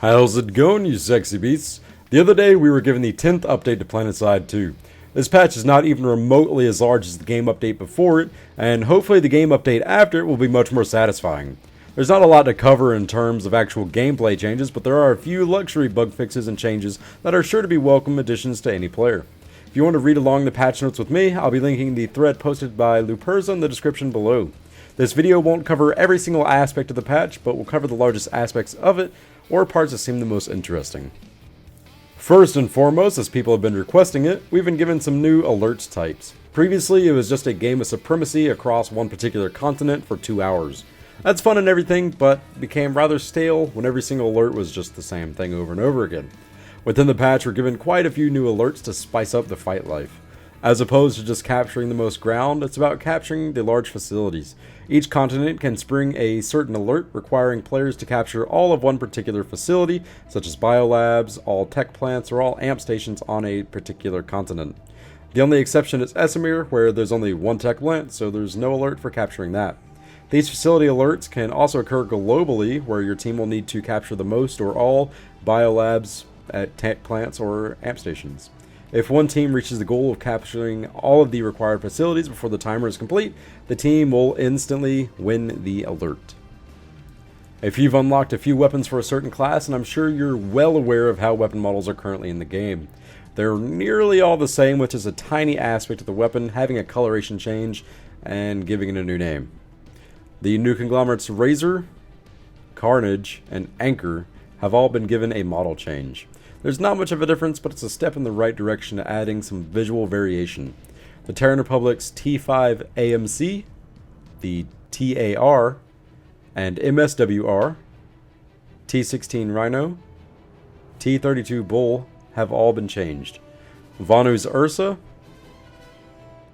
How's it going, you sexy beasts? The other day we were given the 10th update to Planetside 2. This patch is not even remotely as large as the game update before it, and hopefully the game update after it will be much more satisfying. There's not a lot to cover in terms of actual gameplay changes, but there are a few luxury bug fixes and changes that are sure to be welcome additions to any player. If you want to read along the patch notes with me, I'll be linking the thread posted by Luperza in the description below. This video won't cover every single aspect of the patch, but will cover the largest aspects of it, or parts that seem the most interesting. First and foremost, as people have been requesting it, we've been given some new alerts types. Previously, it was just a game of supremacy across one particular continent for 2 hours. That's fun and everything, but became rather stale when every single alert was just the same thing over and over again. Within the patch, we're given quite a few new alerts to spice up the fight life. As opposed to just capturing the most ground, it's about capturing the large facilities. Each continent can spring a certain alert requiring players to capture all of one particular facility, such as biolabs, all tech plants, or all amp stations on a particular continent. The only exception is Esamir, where there's only one tech plant, so there's no alert for capturing that. These facility alerts can also occur globally, where your team will need to capture the most or all biolabs at tech plants or amp stations. If one team reaches the goal of capturing all of the required facilities before the timer is complete, the team will instantly win the alert. If you've unlocked a few weapons for a certain class, and I'm sure you're well aware of how weapon models are currently in the game. They're nearly all the same, with just a tiny aspect of the weapon having a coloration change and giving it a new name. The new conglomerates Razor, Carnage, and Anchor have all been given a model change. There's not much of a difference, but it's a step in the right direction to adding some visual variation. The Terran Republic's T5 AMC, the TAR, and MSWR, T16 Rhino, T32 Bull have all been changed. Vanu's Ursa,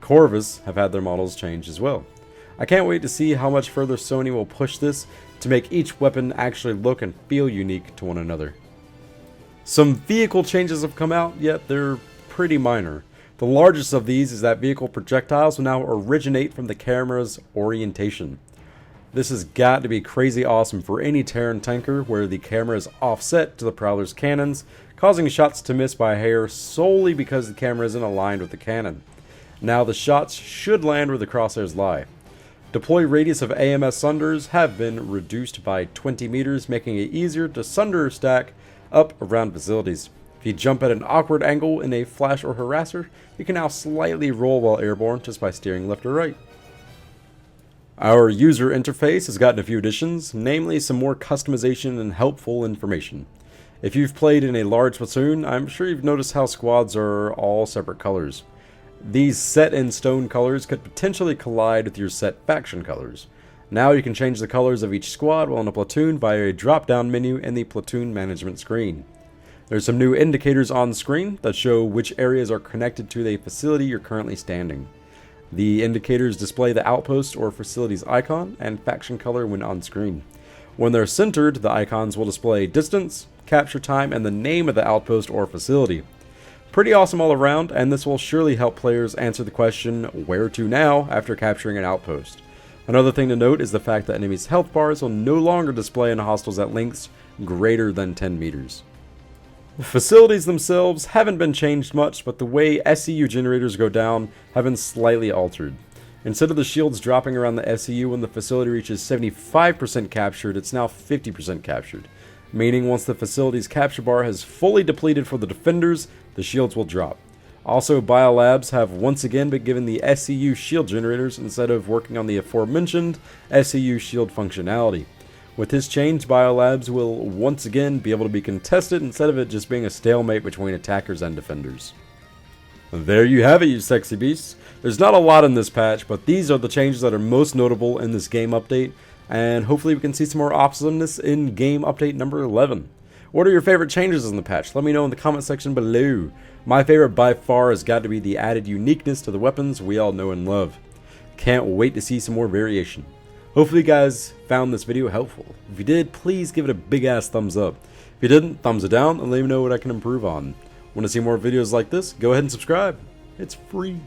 Corvus have had their models changed as well. I can't wait to see how much further Sony will push this to make each weapon actually look and feel unique to one another. Some vehicle changes have come out, yet they're pretty minor. The largest of these is that vehicle projectiles will now originate from the camera's orientation. This has got to be crazy awesome for any Terran tanker where the camera is offset to the Prowler's cannons, causing shots to miss by a hair solely because the camera isn't aligned with the cannon. Now the shots should land where the crosshairs lie. Deploy radius of AMS sunders have been reduced by 20 meters, making it easier to sunder stack up around facilities. If you jump at an awkward angle in a flash or harasser, you can now slightly roll while airborne just by steering left or right. Our user interface has gotten a few additions, namely some more customization and helpful information. If you've played in a large platoon, I'm sure you've noticed how squads are all separate colors. These set-in-stone colors could potentially collide with your set faction colors. Now you can change the colors of each squad while in a platoon via a drop-down menu in the platoon management screen. There's some new indicators on screen that show which areas are connected to the facility you're currently standing. The indicators display the outpost or facility's icon and faction color when on screen. When they're centered, the icons will display distance, capture time, and the name of the outpost or facility. Pretty awesome all around, and this will surely help players answer the question, where to now, after capturing an outpost. Another thing to note is the fact that enemies' health bars will no longer display on hostiles at lengths greater than 10 meters. The facilities themselves haven't been changed much, but the way SCU generators go down have been slightly altered. Instead of the shields dropping around the SCU when the facility reaches 75% captured, it's now 50% captured. Meaning once the facility's capture bar has fully depleted for the defenders, the shields will drop. Also, biolabs have once again been given the SCU shield generators instead of working on the aforementioned SCU shield functionality. With this change, biolabs will once again be able to be contested instead of it just being a stalemate between attackers and defenders. There you have it, you sexy beasts. There's not a lot in this patch, but these are the changes that are most notable in this game update, and hopefully we can see some more awesomeness in game update number 11. What are your favorite changes in the patch? Let me know in the comment section below. My favorite by far has got to be the added uniqueness to the weapons we all know and love. Can't wait to see some more variation. Hopefully you guys found this video helpful. If you did, please give it a big ass thumbs up. If you didn't, thumbs it down and let me know what I can improve on. Want to see more videos like this? Go ahead and subscribe. It's free.